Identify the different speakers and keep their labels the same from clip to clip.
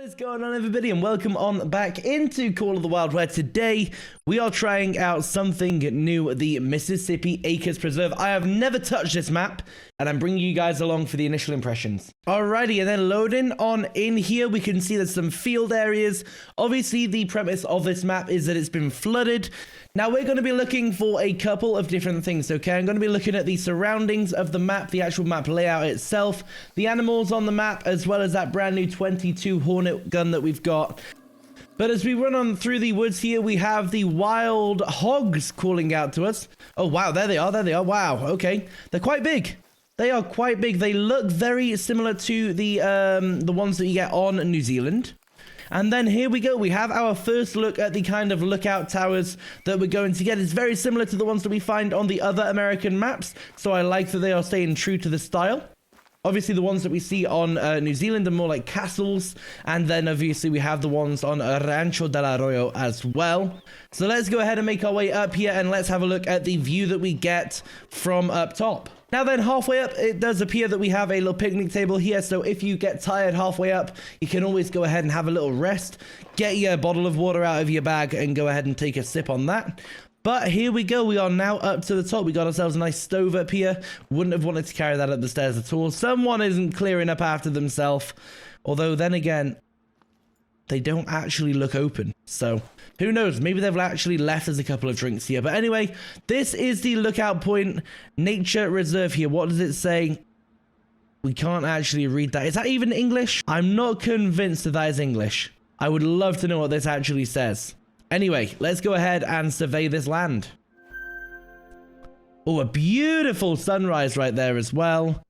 Speaker 1: What is going on, everybody, and welcome on back into Call of the Wild, where today we are trying out something new, the Mississippi Acres Preserve. I have never touched this map, and I'm bringing you guys along for the initial impressions. Alrighty, and then loading on in here, we can see there's some field areas. Obviously, the premise of this map is that it's been flooded. Now, we're going to be looking for a couple of different things, okay? I'm going to be looking at the surroundings of the map, the actual map layout itself, the animals on the map, as well as that brand new 22 Hornet gun that we've got. But as we run on through the woods here, we have the wild hogs calling out to us. Oh, wow, there they are, wow, okay. They're quite big. They are quite big. They look very similar to the ones that you get on New Zealand. And then here we go, we have our first look at the kind of lookout towers that we're going to get. It's very similar to the ones that we find on the other American maps, so I like that they are staying true to the style. Obviously, the ones that we see on New Zealand are more like castles, and then obviously we have the ones on Rancho del Arroyo as well. So let's go ahead and make our way up here, and let's have a look at the view that we get from up top. Now then, halfway up, it does appear that we have a little picnic table here, so if you get tired halfway up, you can always go ahead and have a little rest, get your bottle of water out of your bag, and go ahead and take a sip on that. But here we go, we are now up to the top. We got ourselves a nice stove up here. Wouldn't have wanted to carry that up the stairs at all. Someone isn't clearing up after themselves, although then again, they don't actually look open, so who knows? Maybe they've actually left us a couple of drinks here. But anyway, this is the lookout point nature reserve here. What does it say? We can't actually read that. Is that even English? I'm not convinced that that is English. I would love to know what this actually says. Anyway, let's go ahead and survey this land. Oh, a beautiful sunrise right there as well.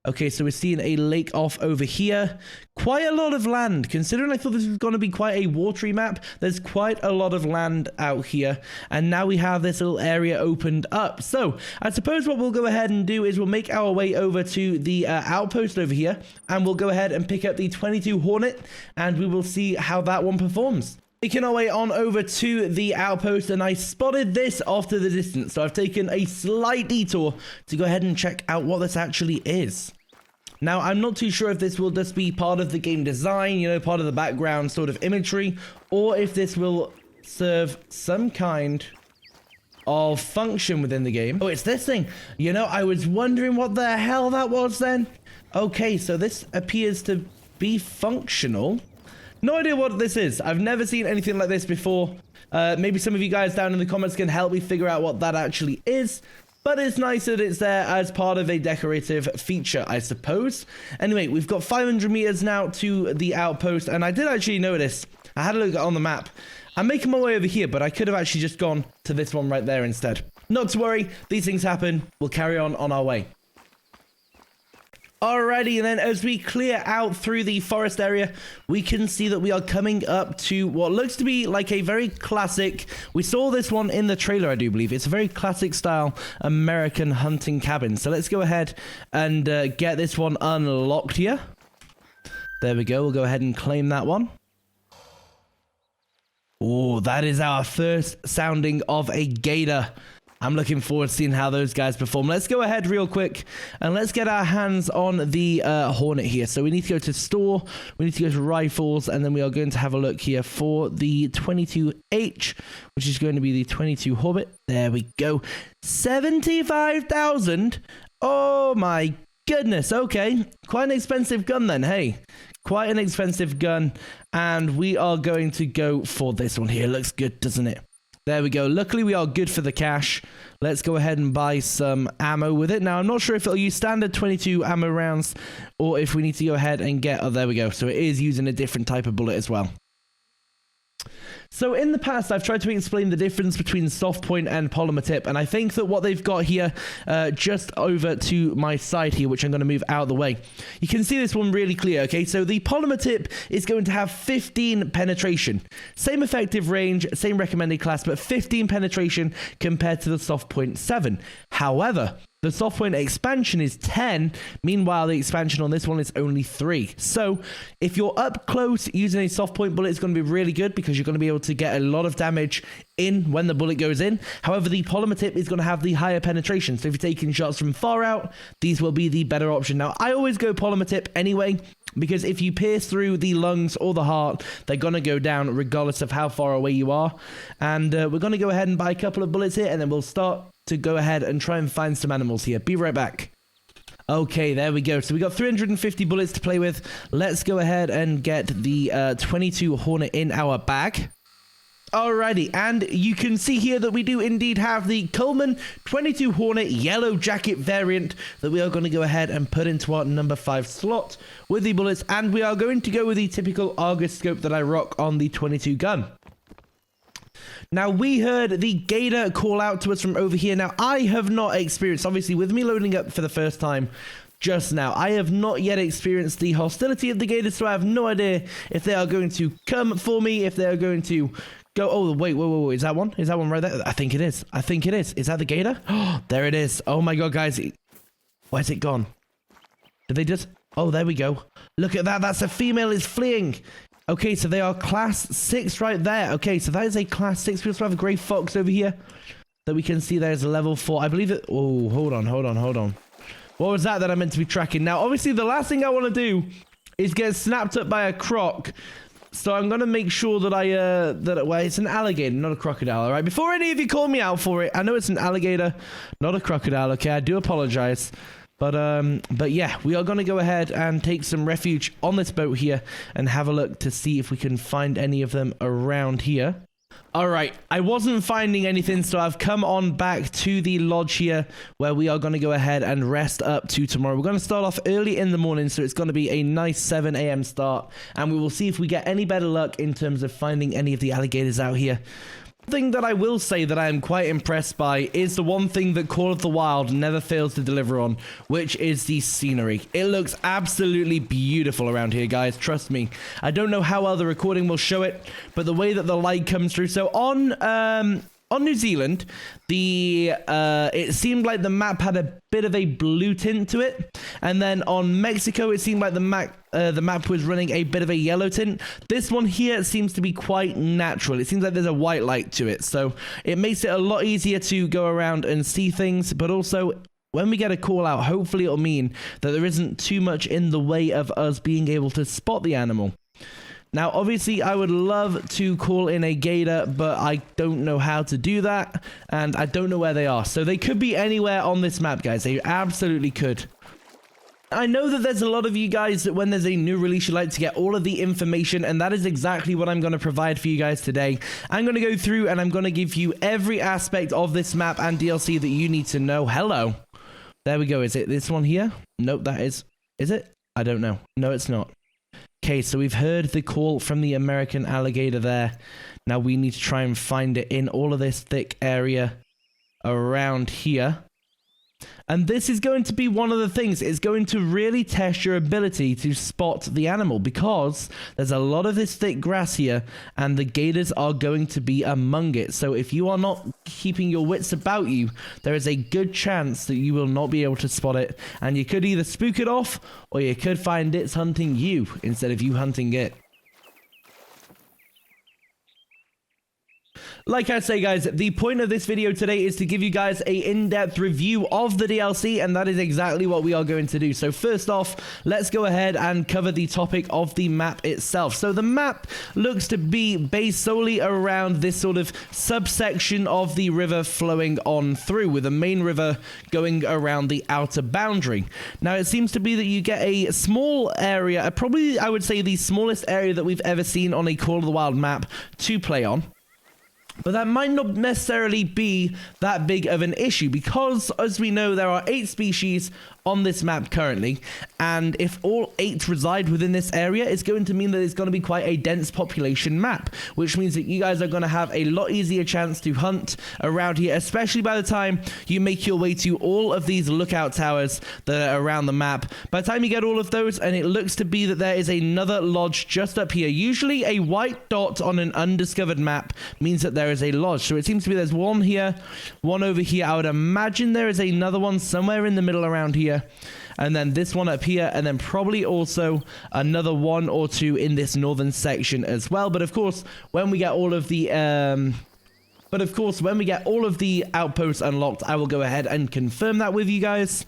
Speaker 1: Okay, so we're seeing a lake off over here. Quite a lot of land. Considering I thought this was going to be quite a watery map, there's quite a lot of land out here. And now we have this little area opened up. So, I suppose what we'll go ahead and do is we'll make our way over to the outpost over here. And we'll go ahead and pick up the 22 Hornet. And we will see how that one performs. Making our way on over to the outpost, and I spotted this off to the distance, so I've taken a slight detour to go ahead and check out what this actually is. Now, I'm not too sure if this will just be part of the game design, you know, part of the background sort of imagery, or if this will serve some kind of function within the game. Oh, it's this thing. You know, I was wondering what the hell that was then. Okay, so this appears to be functional. No idea what this is. I've never seen anything like this before. Maybe some of you guys down in the comments can help me figure out what that actually is. But it's nice that it's there as part of a decorative feature, I suppose. Anyway, we've got 500 meters now to the outpost. And I did actually notice, I had a look on the map. I'm making my way over here, but I could have actually just gone to this one right there instead. Not to worry, these things happen. We'll carry on our way. Alrighty, and then as we clear out through the forest area, we can see that we are coming up to what looks to be like a very classic, we saw this one in the trailer, I do believe. It's a very classic style American hunting cabin. So let's go ahead and get this one unlocked here. There we go, we'll go ahead and claim that one. Oh, that is our first sounding of a gator. I'm looking forward to seeing how those guys perform. Let's go ahead real quick and let's get our hands on the Hornet here. So we need to go to store, we need to go to rifles, and then we are going to have a look here for the 22H, which is going to be the 22 Hobbit. There we go. 75,000. Oh my goodness. Okay. Quite an expensive gun then. Hey, quite an expensive gun. And we are going to go for this one here. Looks good, doesn't it? There we go. Luckily, we are good for the cash. Let's go ahead and buy some ammo with it. Now, I'm not sure if it'll use standard 22 ammo rounds or if we need to go ahead and get... Oh, there we go. So it is using a different type of bullet as well. So in the past, I've tried to explain the difference between soft point and polymer tip, and I think that what they've got here, just over to my side here, which I'm going to move out of the way, you can see this one really clear, okay? So the polymer tip is going to have 15 penetration. Same effective range, same recommended class, but 15 penetration compared to the soft point 7. However, The soft point expansion is 10. Meanwhile, the expansion on this one is only 3. So if you're up close using a soft point bullet, it's going to be really good because you're going to be able to get a lot of damage in when the bullet goes in. However, the polymer tip is going to have the higher penetration. So if you're taking shots from far out, these will be the better option. Now, I always go polymer tip anyway, because if you pierce through the lungs or the heart, they're going to go down regardless of how far away you are. And we're going to go ahead and buy a couple of bullets here, and then we'll start to go ahead and try and find some animals here. Be right back. Okay, there we go. So we got 350 bullets to play with. Let's go ahead and get the 22 Hornet in our bag. Alrighty, and you can see here that we do indeed have the Coleman 22 Hornet yellow jacket variant that we are going to go ahead and put into our number 5 slot with the bullets, and we are going to go with the typical Argus scope that I rock on the 22 gun. Now, we heard the Gator call out to us from over here. Now, I have not experienced, obviously, with me loading up for the first time just now, I have not yet experienced the hostility of the Gators, so I have no idea if they are going to come for me, if they are going to go. Oh, wait, is that one? Is that one right there? I think it is. I think it is. Is that the Gator? Oh, there it is. Oh my God, guys. Where's it gone? Did they just... Oh, there we go. Look at that. That's a female is fleeing. Okay, so they are class 6 right there. Okay, so that is a class 6. We also have a gray fox over here that we can see there's a level 4. I believe it... Oh, hold on. What was that I meant to be tracking? Now, obviously, the last thing I want to do is get snapped up by a croc. So I'm going to make sure that well, it's an alligator, not a crocodile, all right? Before any of you call me out for it, I know it's an alligator, not a crocodile, okay? I do apologize. But yeah, we are going to go ahead and take some refuge on this boat here and have a look to see if we can find any of them around here. All right, I wasn't finding anything, so I've come on back to the lodge here where we are going to go ahead and rest up to tomorrow. We're going to start off early in the morning, so it's going to be a nice 7 a.m. start, and we will see if we get any better luck in terms of finding any of the alligators out here. Thing that I will say that I am quite impressed by is the one thing that Call of the Wild never fails to deliver on, which is the scenery. It looks absolutely beautiful around here, guys. Trust me. I don't know how well the recording will show it, but the way that the light comes through. So on New Zealand, it seemed like the map had a bit of a blue tint to it, and then on Mexico, it seemed like the map was running a bit of a yellow tint. This one here seems to be quite natural. It seems like there's a white light to it, so it makes it a lot easier to go around and see things, but also when we get a call out, hopefully it'll mean that there isn't too much in the way of us being able to spot the animal. Now, obviously, I would love to call in a gator, but I don't know how to do that, and I don't know where they are. So they could be anywhere on this map, guys. They absolutely could. I know that there's a lot of you guys that when there's a new release, you like to get all of the information, and that is exactly what I'm going to provide for you guys today. I'm going to go through and I'm going to give you every aspect of this map and DLC that you need to know. Hello. There we go. Is it this one here? Nope, that is. Is it? I don't know. No, it's not. Okay, so we've heard the call from the American alligator there. Now we need to try and find it in all of this thick area around here. And this is going to be one of the things. It's going to really test your ability to spot the animal because there's a lot of this thick grass here and the gators are going to be among it. So if you are not keeping your wits about you, there is a good chance that you will not be able to spot it. And you could either spook it off or you could find it's hunting you instead of you hunting it. Like I say, guys, the point of this video today is to give you guys a in-depth review of the DLC, and that is exactly what we are going to do. So first off, let's go ahead and cover the topic of the map itself. So the map looks to be based solely around this sort of subsection of the river flowing on through, with the main river going around the outer boundary. Now, it seems to be that you get a small area, probably I would say the smallest area that we've ever seen on a Call of the Wild map to play on. But that might not necessarily be that big of an issue because, as we know, there are 8 species on this map currently, and if all 8 reside within this area, it's going to mean that it's going to be quite a dense population map, which means that you guys are going to have a lot easier chance to hunt around here, especially by the time you make your way to all of these lookout towers that are around the map. By the time you get all of those, and it looks to be that there is another lodge just up here. Usually a white dot on an undiscovered map means that there there is a lodge. So it seems to be there's one here, one over here. I would imagine there is another one somewhere in the middle around here. And then this one up here, and then probably also another one or two in this northern section as well. But of course, when we get all of the outposts unlocked, I will go ahead and confirm that with you guys.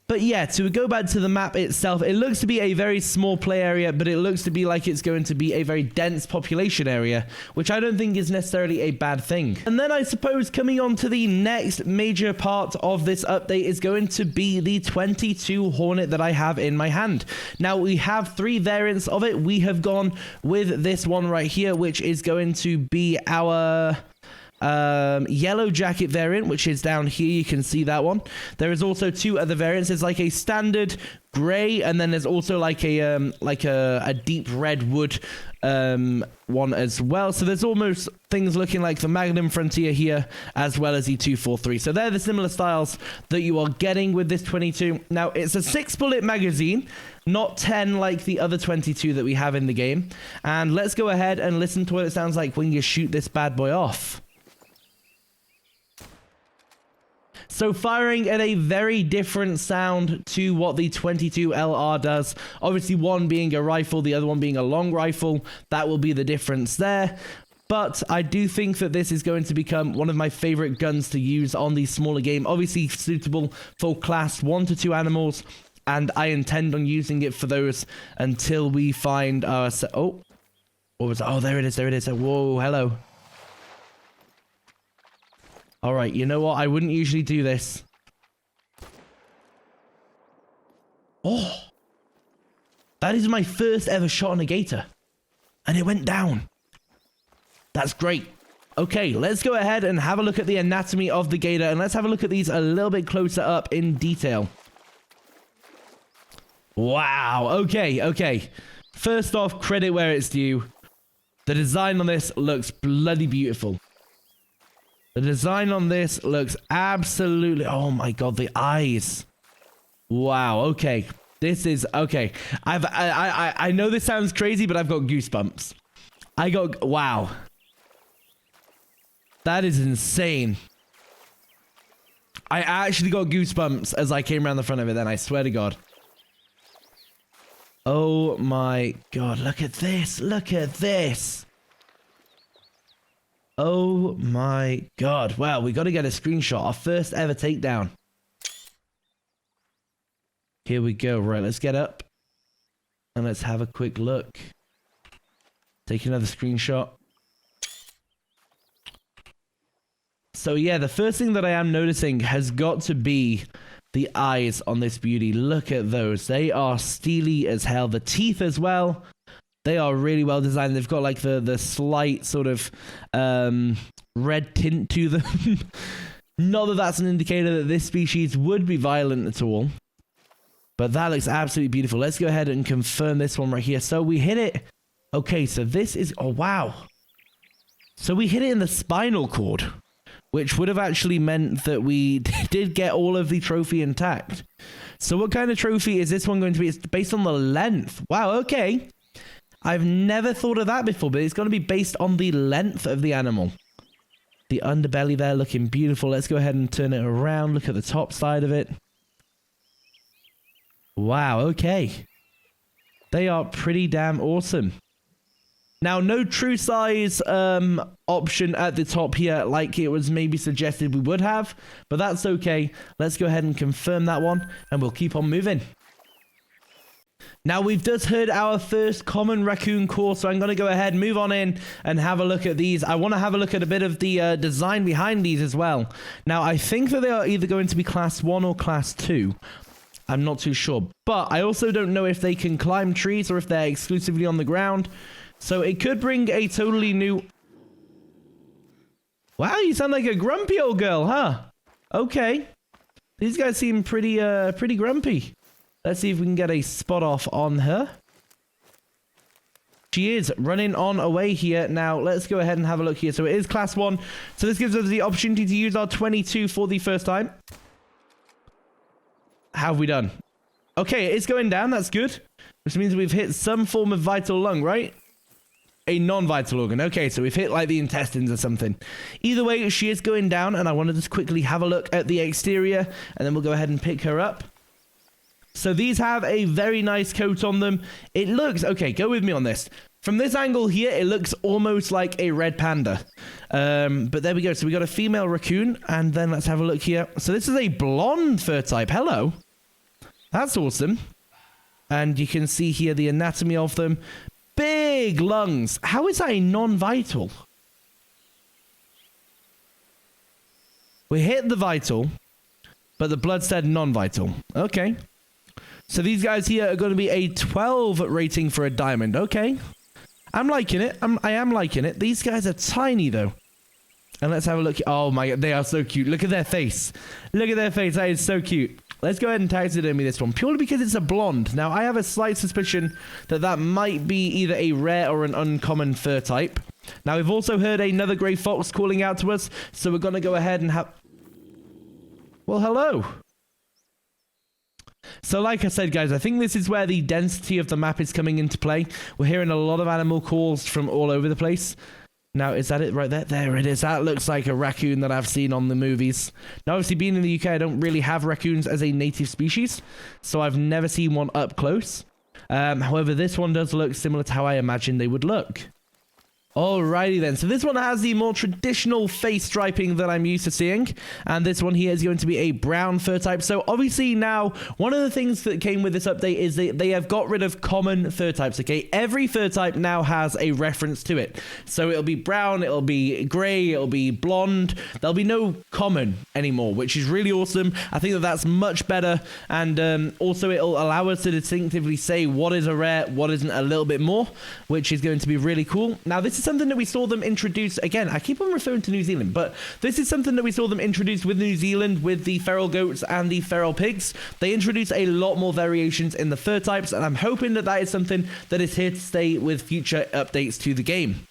Speaker 1: But yeah, to go back to the map itself, it looks to be a very small play area, but it looks to be like it's going to be a very dense population area, which I don't think is necessarily a bad thing. And then I suppose coming on to the next major part of this update is going to be the 22 Hornet that I have in my hand. Now, we have 3 variants of it. We have gone with this one right here, which is going to be our yellow jacket variant, which is down here. You can see that one. There is also 2 other variants. There's like a standard gray, and then there's also like a deep red wood one as well. So there's almost things looking like the Magnum Frontier here, as well as the 243. So they're the similar styles that you are getting with this 22. Now, it's a 6-bullet magazine, not 10 like the other 22 that we have in the game. And let's go ahead and listen to what it sounds like when you shoot this bad boy off. So firing at a very different sound to what the 22 LR does. Obviously, one being a rifle, the other one being a long rifle. That will be the difference there. But I do think that this is going to become one of my favorite guns to use on the smaller game. Obviously suitable for class 1 to 2 animals. And I intend on using it for those until we find our... Oh, what was that? Oh, there it is, there it is. Whoa, hello. All right, you know what? I wouldn't usually do this. Oh, that is my first ever shot on a gator. And it went down. That's great. Okay, let's go ahead and have a look at the anatomy of the gator. And let's have a look at these a little bit closer up in detail. Wow, okay. First off, credit where it's due. The design on this looks bloody beautiful. The design on this looks absolutely... Oh my god, the eyes. Wow, okay. This is... Okay. I know this sounds crazy, but I've got goosebumps. Wow. That is insane. I actually got goosebumps as I came around the front of it then, I swear to god. Oh my god, look at this. Look at this. Oh my god. Wow, we got to get a screenshot. Our first ever takedown. Here we go. Right, let's get up. And let's have a quick look. Take another screenshot. So yeah, the first thing that I am noticing has got to be the eyes on this beauty. Look at those. They are steely as hell. The teeth as well. They are really well designed. They've got like the slight sort of red tint to them. Not that that's an indicator that this species would be violent at all. But that looks absolutely beautiful. Let's go ahead and confirm this one right here. So we hit it. Okay, so this is... Oh, wow. So we hit it in the spinal cord, which would have actually meant that we did get all of the trophy intact. So what kind of trophy is this one going to be? It's based on the length. Wow, okay. I've never thought of that before, but it's going to be based on the length of the animal. The underbelly there looking beautiful. Let's go ahead and turn it around. Look at the top side of it. Wow, okay. They are pretty damn awesome. Now, no true size option at the top here like it was maybe suggested we would have, but that's okay. Let's go ahead and confirm that one, and we'll keep on moving. Now, we've just heard our first common raccoon call, so I'm going to go ahead, move on in, and have a look at these. I want to have a look at a bit of the design behind these as well. Now, I think that they are either going to be class 1 or class 2. I'm not too sure. But I also don't know if they can climb trees or if they're exclusively on the ground. So it could bring a totally new... Wow, you sound like a grumpy old girl, huh? Okay. These guys seem pretty grumpy. Let's see if we can get a spot off on her. She is running on away here. Now, let's go ahead and have a look here. So it is class 1. So this gives us the opportunity to use our 22 for the first time. How have we done? Okay, it's going down. That's good. Which means we've hit some form of vital lung, right? A non-vital organ. Okay, so we've hit like the intestines or something. Either way, she is going down, and I want to just quickly have a look at the exterior, and then we'll go ahead and pick her up. So these have a very nice coat on them. It looks... Okay, go with me on this. From this angle here, it looks almost like a red panda. But there we go. So we got a female raccoon, and then let's have a look here. So this is a blonde fur type. Hello. That's awesome. And you can see here the anatomy of them. Big lungs. How is that a non-vital? We hit the vital, but the blood said non-vital. Okay. So these guys here are going to be a 12 rating for a diamond. Okay. I'm liking it. I am liking it. These guys are tiny, though. And let's have a look. Oh, my God. They are so cute. Look at their face. Look at their face. That is so cute. Let's go ahead and taxidermy this one, purely because it's a blonde. Now, I have a slight suspicion that that might be either a rare or an uncommon fur type. Now, we've also heard another grey fox calling out to us, so we're going to go ahead and have... Well, hello. So, like I said, guys, I think this is where the density of the map is coming into play. We're hearing a lot of animal calls from all over the place. Now, is that it right there? There it is. That looks like a raccoon that I've seen on the movies. Now, obviously, being in the UK, I don't really have raccoons as a native species, so I've never seen one up close. However, this one does look similar to how I imagined they would look. Alrighty then, so this one has the more traditional face striping that I'm used to seeing, and this one here is going to be a brown fur type. So obviously now, one of the things that came with this update is that they have got rid of common fur types, okay? Every fur type now has a reference to it. So it'll be brown, it'll be grey, it'll be blonde. There'll be no common anymore, which is really awesome. I think that that's much better, and also it'll allow us to distinctively say what is a rare, what isn't a little bit more, which is going to be really cool. Now this is something that we saw them introduce, again, I keep on referring to New Zealand, but this is something that we saw them introduce with New Zealand with the feral goats and the feral pigs. They introduced a lot more variations in the fur types, and I'm hoping that that is something that is here to stay with future updates to the game.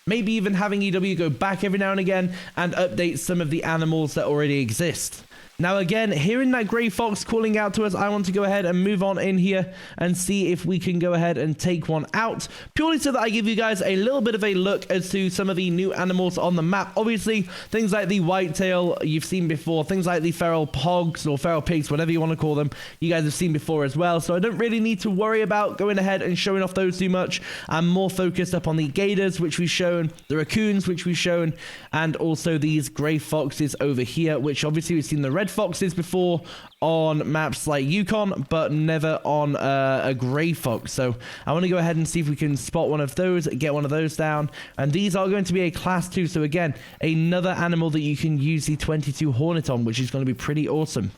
Speaker 1: Maybe even having EW go back every now and again and update some of the animals that already exist. Now again, hearing that grey fox calling out to us, I want to go ahead and move on in here and see if we can go ahead and take one out, purely so that I give you guys a little bit of a look as to some of the new animals on the map. Obviously, things like the whitetail you've seen before, things like the feral hogs or feral pigs, whatever you want to call them, you guys have seen before as well, so I don't really need to worry about going ahead and showing off those too much. I'm more focused up on the gators, which we've shown, the raccoons, which we've shown, and also these grey foxes over here, which obviously we've seen the red foxes before on maps like Yukon, but never on a grey fox. So I want to go ahead and see if we can spot one of those, get one of those down. And these are going to be a class 2. So again, another animal that you can use the 22 Hornet on, which is going to be pretty awesome.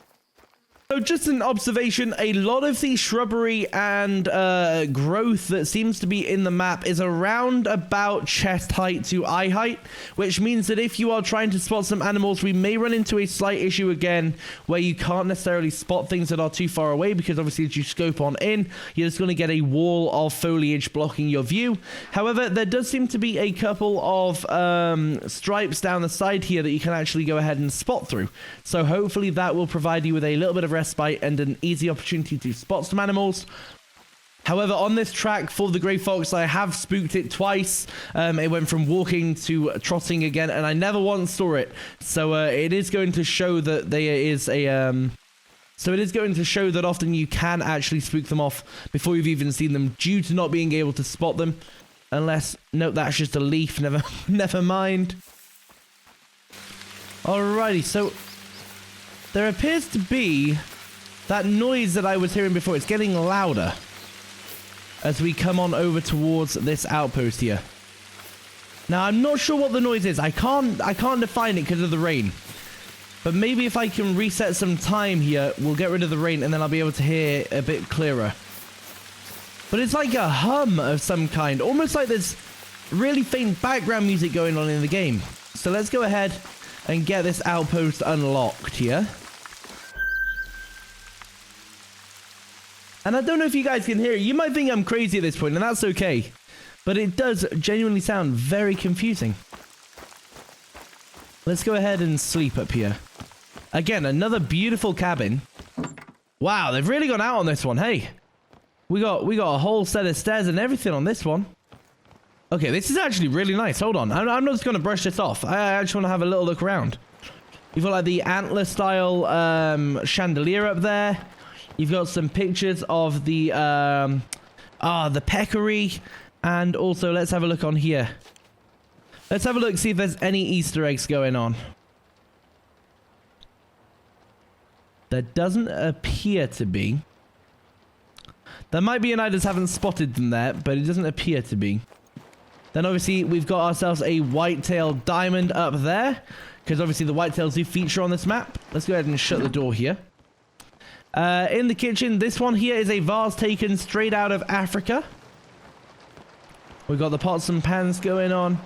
Speaker 1: So just an observation, a lot of the shrubbery and growth that seems to be in the map is around about chest height to eye height, which means that if you are trying to spot some animals, we may run into a slight issue again where you can't necessarily spot things that are too far away, because obviously as you scope on in, you're just going to get a wall of foliage blocking your view. However, there does seem to be a couple of stripes down the side here that you can actually go ahead and spot through. So hopefully that will provide you with a little bit of respite and an easy opportunity to spot some animals. However, on this track for the grey fox, I have spooked it twice. It went from walking to trotting again, and I never once saw it. So it is going to show that there is a so it is going to show that often you can actually spook them off before you've even seen them, due to not being able to spot them. Unless, nope, that's just a leaf. Never mind. Alrighty, so there appears to be that noise that I was hearing before. It's getting louder as we come on over towards this outpost here. Now, I'm not sure what the noise is. I can't define it because of the rain. But maybe if I can reset some time here, we'll get rid of the rain and then I'll be able to hear a bit clearer. But it's like a hum of some kind, almost like there's really faint background music going on in the game. So let's go ahead and get this outpost unlocked here. And I don't know if you guys can hear it. You might think I'm crazy at this point, and that's okay. But it does genuinely sound very confusing. Let's go ahead and sleep up here. Again, another beautiful cabin. Wow, they've really gone out on this one. Hey, we got a whole set of stairs and everything on this one. Okay, this is actually really nice. Hold on. I'm not just going to brush this off. I actually want to have a little look around. You've got like the antler style chandelier up there. You've got some pictures of the peccary. And also, let's have a look on here. Let's have a look, see if there's any Easter eggs going on. There doesn't appear to be. There might be, and I just haven't spotted them there, but it doesn't appear to be. Then obviously we've got ourselves a white-tailed diamond up there, because obviously the whitetails do feature on this map. Let's go ahead and shut the door here. In the kitchen, this one here is a vase taken straight out of Africa. We've got the pots and pans going on.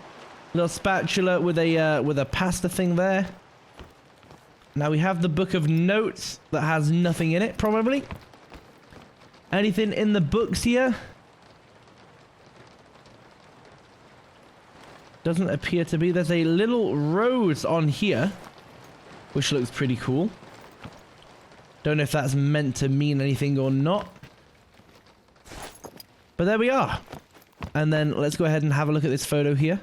Speaker 1: Little spatula with a pasta thing there. Now we have the book of notes that has nothing in it, probably. Anything in the books here? Doesn't appear to be. There's a little rose on here, which looks pretty cool. Don't know if that's meant to mean anything or not. But there we are. And then let's go ahead and have a look at this photo here.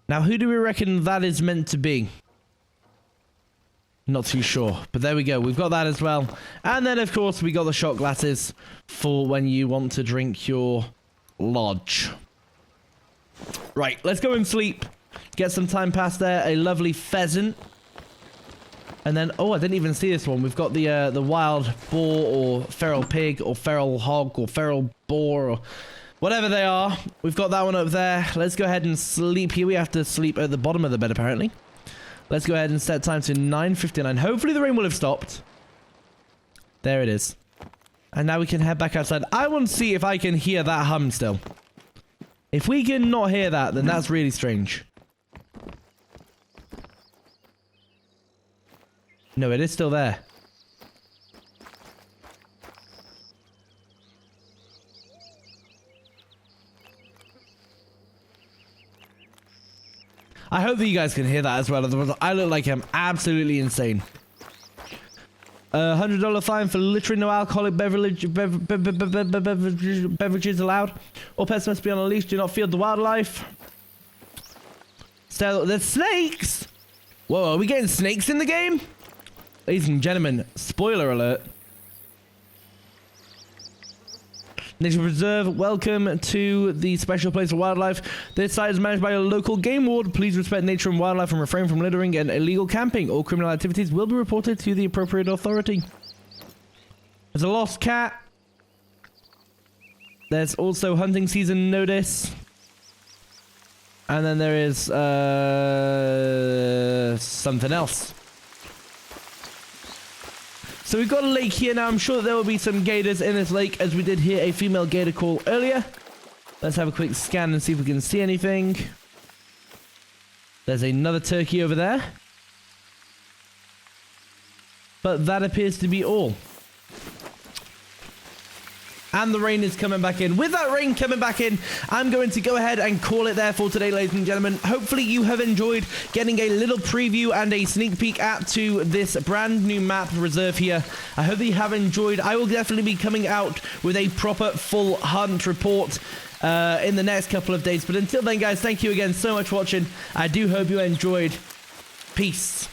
Speaker 1: Now, who do we reckon that is meant to be? Not too sure, but there we go. We've got that as well. And then, of course, we got the shot glasses for when you want to drink your lodge. Right, let's go and sleep. Get some time past there. A lovely pheasant. And then, oh, I didn't even see this one. We've got the wild boar or feral pig or feral hog or feral boar or whatever they are. We've got that one up there. Let's go ahead and sleep here. We have to sleep at the bottom of the bed, apparently. Let's go ahead and set time to 9:59. Hopefully the rain will have stopped. There it is. And now we can head back outside. I want to see if I can hear that hum still. If we can not hear that, then that's really strange. No, it is still there. I hope that you guys can hear that as well. Otherwise, I look like I'm absolutely insane. $100 fine for littering. No alcoholic beverages allowed. All pets must be on a leash. Do not feed the wildlife. So, there's snakes! Whoa, are we getting snakes in the game? Ladies and gentlemen, spoiler alert. Nature Preserve, welcome to the special place for wildlife. This site is managed by a local game ward. Please respect nature and wildlife and refrain from littering and illegal camping. All criminal activities will be reported to the appropriate authority. There's a lost cat. There's also hunting season notice. And then there is something else. So we've got a lake here now. I'm sure that there will be some gators in this lake, as we did hear a female gator call earlier. Let's have a quick scan and see if we can see anything. There's another turkey over there. But that appears to be all. And the rain is coming back in. With that rain coming back in, I'm going to go ahead and call it there for today, ladies and gentlemen. Hopefully you have enjoyed getting a little preview and a sneak peek to this brand new map reserve here. I hope that you have enjoyed. I will definitely be coming out with a proper full hunt report in the next couple of days. But until then, guys, thank you again so much for watching. I do hope you enjoyed. Peace.